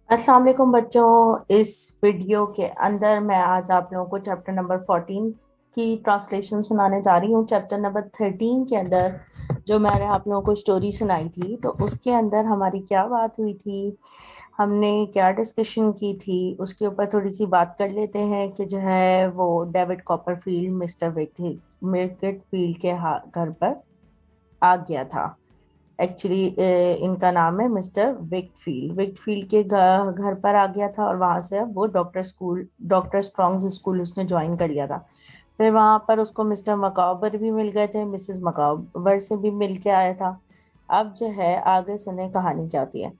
अस्सलाम वालेकुम बच्चों। इस वीडियो के अंदर मैं आज आप लोगों को चैप्टर नंबर 14 की ट्रांसलेशन सुनाने जा रही हूँ। चैप्टर नंबर 13 के अंदर जो मैंने आप लोगों को स्टोरी सुनाई थी, तो उसके अंदर हमारी क्या बात हुई थी, हमने क्या डिस्कशन की थी, उसके ऊपर थोड़ी सी बात कर लेते हैं कि जो है वो David Copperfield mister wicket field के घर पर आ गया था। एक्चुअली इनका नाम है मिस्टर विकफील्ड। विकफील्ड के घर पर आ गया था और वहां से वो डॉक्टर स्ट्रॉन्ग्स स्कूल उसने ज्वाइन कर लिया था। फिर वहां पर उसको मिस्टर मकाबर भी मिल गए थे, मिसेस मकाबर से भी मिल के आया था। अब जो है आगे सुने कहानी क्या होती है।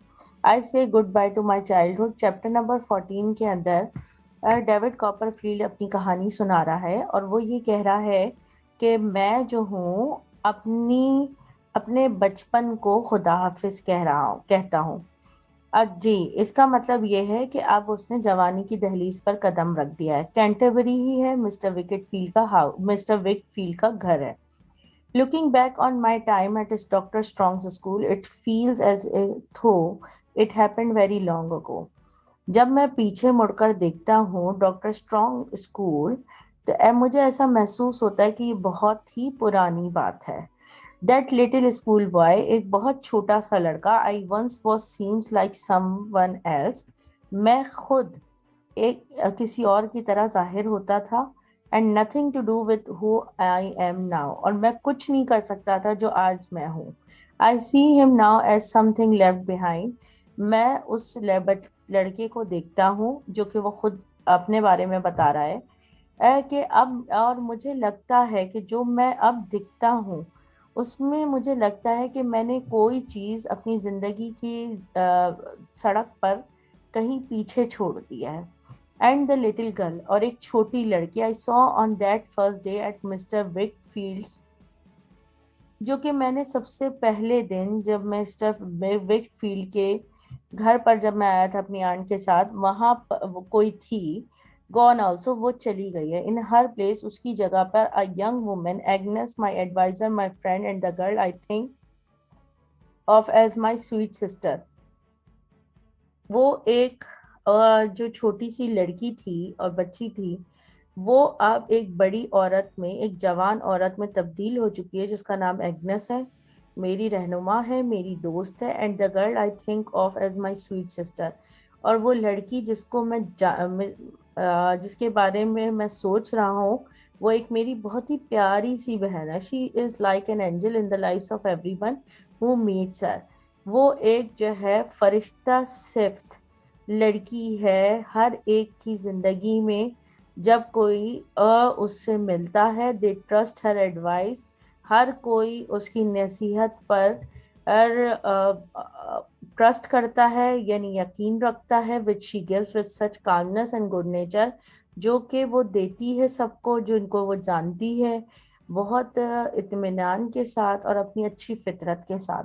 I say goodbye to my childhood chapter number 14 के अंदर डेविड कॉपरफील्ड अपनी कहानी सुना रहा है और वो ये कह रहा है कि मैं जो हूँ अपने बचपन को खुदा हाफिज कहता हूँ। जी, इसका मतलब ये है कि अब उसने जवानी की दहलीज पर कदम रख दिया है। कैंटरबरी ही है मिस्टर विक फील्ड का घर है। Looking back on my time at this Doctor Strong's school it feels as though it happened very long ago. जब मैं पीछे मुड़कर देखता हूँ डॉक्टर स्ट्रॉन्ग स्कूल, तो मुझे ऐसा महसूस होता है कि ये बहुत ही पुरानी बात है। दैट लिटिल स्कूल बॉय, एक बहुत छोटा सा लड़का, I once was seems like someone else, मैं खुद किसी और की तरह जाहिर होता था। And nothing to do with who I am now, और मैं कुछ नहीं कर सकता था जो आज मैं हूँ। I see him now as something left behind, मैं उस लड़के को देखता हूँ जो कि वो खुद अपने बारे में बता रहा है। कि अब और मुझे लगता है कि जो मैं अब दिखता हूँ उसमें मुझे लगता है कि मैंने कोई चीज़ अपनी ज़िंदगी की सड़क पर कहीं पीछे छोड़ दिया है। एंड द लिटिल गर्ल, और एक छोटी लड़की, I saw on that first day at Mister Wickfield's, जो कि मैंने सबसे पहले दिन जब मिस्टर विक फील्ड के घर पर जब मैं आया था अपनी आंट के साथ, वहां पर वो कोई थी। गॉन ऑल्सो, वो चली गई है। इन हर प्लेस, उसकी जगह पर, a young women, Agnes, my adviser, my friend and the girl I think of as my sweet sister. वो एक जो छोटी सी लड़की थी और बच्ची थी, वो अब एक बड़ी औरत में, एक जवान औरत में तब्दील हो चुकी है जिसका नाम एग्नेस है, मेरी रहनुमा है, मेरी दोस्त है। And the girl I think of as my sweet sister, और वो लड़की जिसके बारे में मैं सोच रहा हूँ, वो एक मेरी बहुत ही प्यारी सी बहन है। She is like an angel in the life of everyone who meets her. वो एक जो है फरिश्ता सिफ्त लड़की है हर एक की जिंदगी में। जब कोई उससे मिलता है, दे ट्रस्ट हर एडवाइस, हर कोई उसकी नसीहत पर ट्रस्ट करता है, यानी यकीन रखता है, which she gives with such calmness and good nature, जो कि वो देती है सबको जिनको वो जानती है, बहुत इत्मीनान के साथ और अपनी अच्छी फितरत के साथ।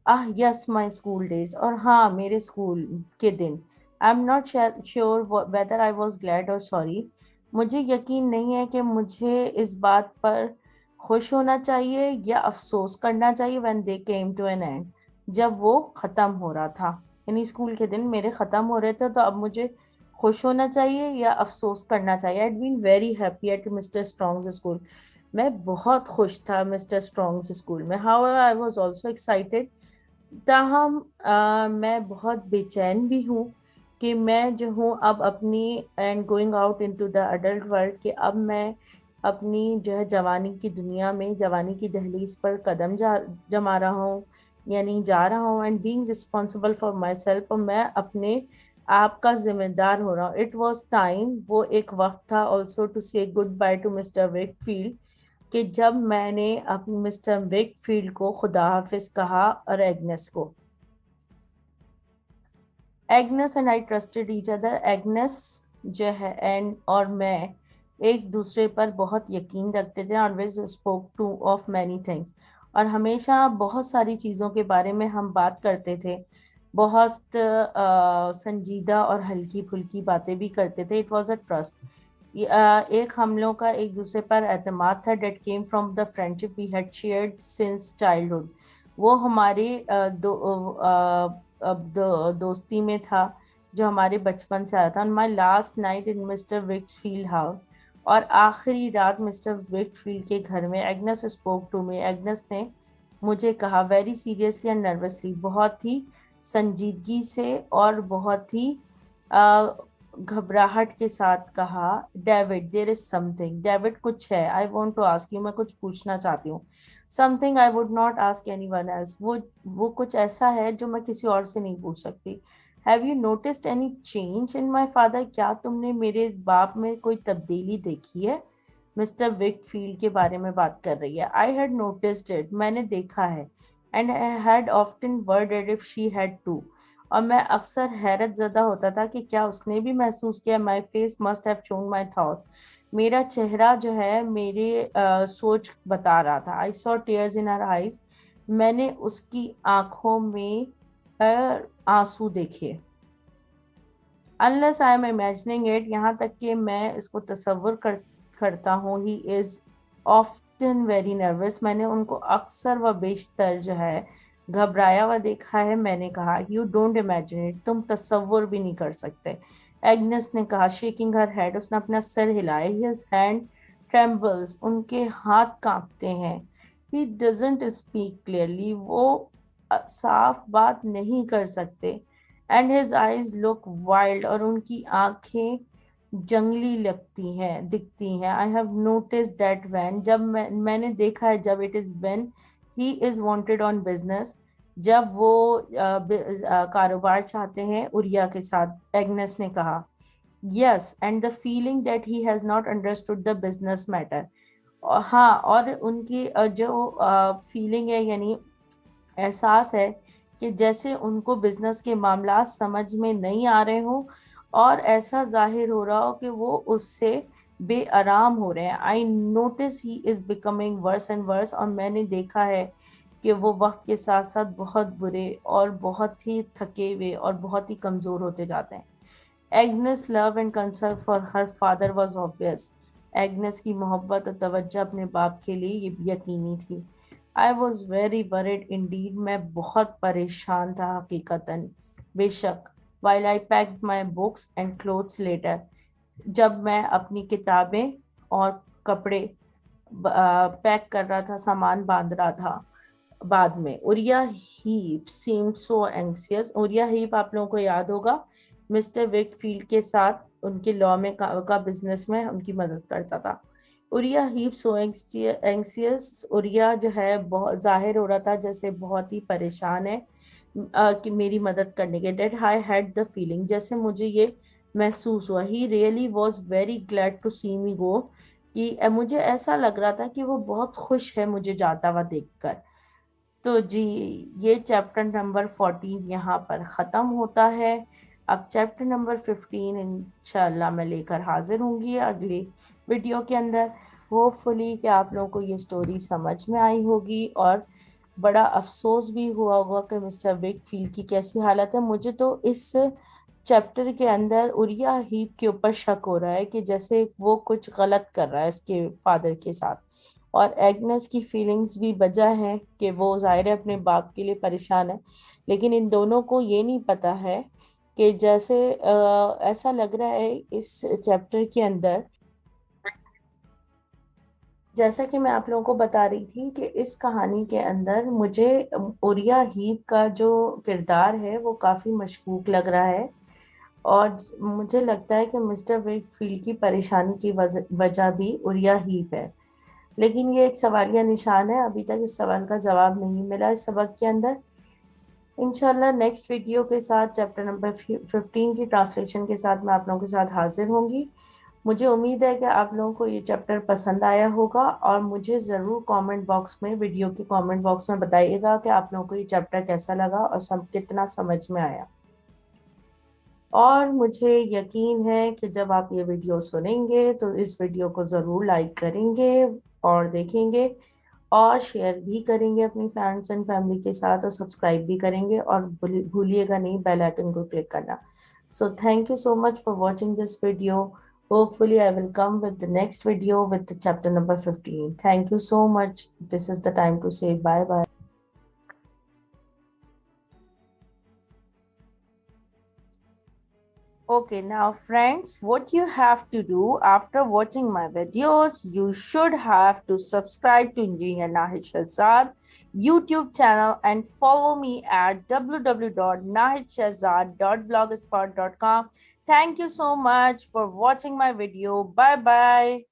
आह यस, माई स्कूल डेज, और हाँ, मेरे स्कूल के दिन। I am not sure whether I was glad और सॉरी, मुझे यकीन नहीं है कि मुझे इस बात पर खुश होना चाहिए या अफसोस करना चाहिए। When they came to an end, जब वो ख़त्म हो रहा था, यानी स्कूल के दिन मेरे ख़त्म हो रहे थे, तो अब मुझे खुश होना चाहिए या अफसोस करना चाहिए। I been very happy at Mister Strong's school, मैं बहुत खुश था मिस्टर स्ट्रॉन्ग्स स्कूल में। How I was also excited, ताहम मैं बहुत बेचैन भी हूँ कि मैं जो हूँ अब अपनी and going out into the adult world, कि अब मैं अपनी जो है जवानी की दुनिया में, जवानी की दहलीज पर कदम जमा रहा हूँ, यानी जा रहा हूँ। And being responsible for my self, और मैं अपने आप का जिम्मेदार हो रहा हूँ। इट वॉज टाइम, वो एक वक्त था ऑल्सो टू से goodbye to mister Wakefield, कि जब मैंने अपने मिस्टर वेकफील्ड को खुदा हाफिज कहा, और एग्नेस को। Agnes and I trusted each other, Agnes जो है एंड और मैं एक दूसरे पर बहुत यकीन रखते थे। Always spoke two of many things, और हमेशा बहुत सारी चीज़ों के बारे में हम बात करते थे। बहुत संजीदा और हल्की फुल्की बातें भी करते थे। इट वॉज अ ट्रस्ट, एक हम लोग का एक दूसरे पर एतमाद था। That came from the friendship we had shared since childhood, वो हमारे दोस्ती में था जो हमारे बचपन से आया था। On my last night in Mister Wickfield's house, और आखिरी रात मिस्टर विकफील्ड के घर में, Agnes spoke to me, Agnes ने मुझे कहा, वेरी सीरियसली एंड नर्वसली, बहुत ही संजीदगी से और बहुत ही घबराहट के साथ कहा, David there is something, David कुछ है, I want to ask you, मैं कुछ पूछना चाहती हूँ, something I would not ask anyone else, वो कुछ ऐसा है जो मैं किसी और से नहीं पूछ सकती। Have you noticed any change in my father, क्या तुमने मेरे बाप में कोई तब्दीली देखी है? मिस्टर विकफील्ड के बारे में बात कर रही है। आई हैड नोटिस्ड इट, मैंने देखा है, and I had often worried if she had to, और मैं अक्सर हैरत ज़दा होता था कि क्या उसने भी महसूस किया। My face must have shown my thought, मेरा चेहरा जो है मेरे सोच बता रहा था। I saw tears in her eyes, मैंने उसकी आंखों में आंसू देखे। Unless I am imagining it, यहाँ तक कि मैं इसको तसव्वुर करता हूँ, he is often very nervous, मैंने उनको अक्सर व बेशतर जो है घबराया हुआ देखा है। मैंने कहा, यू डोंट इमेजिन इट, तुम तसव्वुर भी नहीं कर सकते। एग्नेस ने कहा, शेकिंग हर हेड, उसने अपना सर हिलाया। हिज हैंड ट्रेम्बल्स, उनके हाथ कांपते हैं। ही डजंट स्पीक क्लियरली, वो साफ बात नहीं कर सकते। And his eyes look wild, और उनकी आंखें जंगली लगती हैं, दिखती हैं। I have notice that when, जब मैंने देखा है, जब it is when he is wanted on business, जब वो कारोबार चाहते हैं उरिया के साथ। एग्नेस ने कहा, yes, and the feeling that he has not understood the business matter, हाँ, और उनकी जो फीलिंग है, यानी एहसास है, कि जैसे उनको बिजनेस के मामला समझ में नहीं आ रहे हो, और ऐसा जाहिर हो रहा हो कि वो उससे बेआराम हो रहे हैं। I notice he is becoming worse and worse, और मैंने देखा है कि वो वक्त के साथ साथ बहुत बुरे और बहुत ही थके हुए और बहुत ही कमजोर होते जाते हैं। Agnes love and concern for her father was obvious, Agnes की मोहब्बत और तवज्जो अपने बाप के लिए ये यकीनी थी। I was very worried indeed, मैं बहुत परेशान था हकीकतन, बेशक। While I packed my books and clothes later, जब मैं अपनी किताबें और कपड़े पैक कर रहा था, सामान बांध रहा था, बाद में। उरिया हीप सीम्ड सो एंग्सियस, उरिया हीप आप लोगों को याद होगा, मिस्टर विकफील्ड के साथ उनके लॉ में का बिजनेस में उनकी मदद करता था। उरिया हीप सो एंग्सियस, उरिया जो है बहुत जाहिर हो रहा था जैसे बहुत ही परेशान है कि मेरी मदद करने के। That I had the feeling, जैसे मुझे ये महसूस हुआ, he really was very glad to see me go, कि मुझे ऐसा लग रहा था कि वो बहुत खुश है मुझे जाता हुआ देखकर। तो जी, ये चैप्टर नंबर 14 यहाँ पर ख़त्म होता है। अब चैप्टर नंबर 15 इंशाल्लाह मैं लेकर हाजिर होंगी अगली वीडियो के अंदर। होपफुली कि आप लोगों को ये स्टोरी समझ में आई होगी, और बड़ा अफसोस भी हुआ होगा कि मिस्टर विकफील्ड की कैसी हालत है। मुझे तो इस चैप्टर के अंदर उरिया हीप के ऊपर शक हो रहा है कि जैसे वो कुछ गलत कर रहा है इसके फादर के साथ, और एग्नेस की फीलिंग्स भी वजह है कि वो ज़ाहिर है अपने बाप के लिए परेशान है। लेकिन इन दोनों को ये नहीं पता है कि जैसे ऐसा लग रहा है इस चैप्टर के अंदर, जैसा कि मैं आप लोगों को बता रही थी कि इस कहानी के अंदर मुझे उरिया हीप का जो किरदार है वो काफ़ी मशकूक लग रहा है। और मुझे लगता है कि मिस्टर वेकफील्ड की परेशानी की वजह भी उरिया हीप है। लेकिन ये एक सवालिया निशान है, अभी तक इस सवाल का जवाब नहीं मिला इस सबक के अंदर। इंशाल्लाह नेक्स्ट वीडियो के साथ चैप्टर नंबर 15 की ट्रांसलेशन के साथ मैं आप लोगों के साथ हाजिर होंगी। मुझे उम्मीद है कि आप लोगों को ये चैप्टर पसंद आया होगा, और मुझे ज़रूर कमेंट बॉक्स में, वीडियो के कमेंट बॉक्स में बताइएगा कि आप लोगों को ये चैप्टर कैसा लगा और सब कितना समझ में आया। और मुझे यकीन है कि जब आप ये वीडियो सुनेंगे तो इस वीडियो को ज़रूर लाइक करेंगे और देखेंगे, और शेयर भी करेंगे अपनी फ्रेंड्स एंड फैमिली के साथ, और सब्सक्राइब भी करेंगे, और भूलिएगा नहीं बेल आइकन को क्लिक करना। So thank you so much for watching this video. Hopefully I will come with the next video with the chapter number 15. Thank you so much. This is the time to say bye bye. Okay, now friends, what you have to do after watching my videos, you should have to subscribe to Engineer Nahid Shahzad YouTube channel and follow me at www.nahidshahzad.blogspot.com. Thank you so much for watching my video. Bye bye.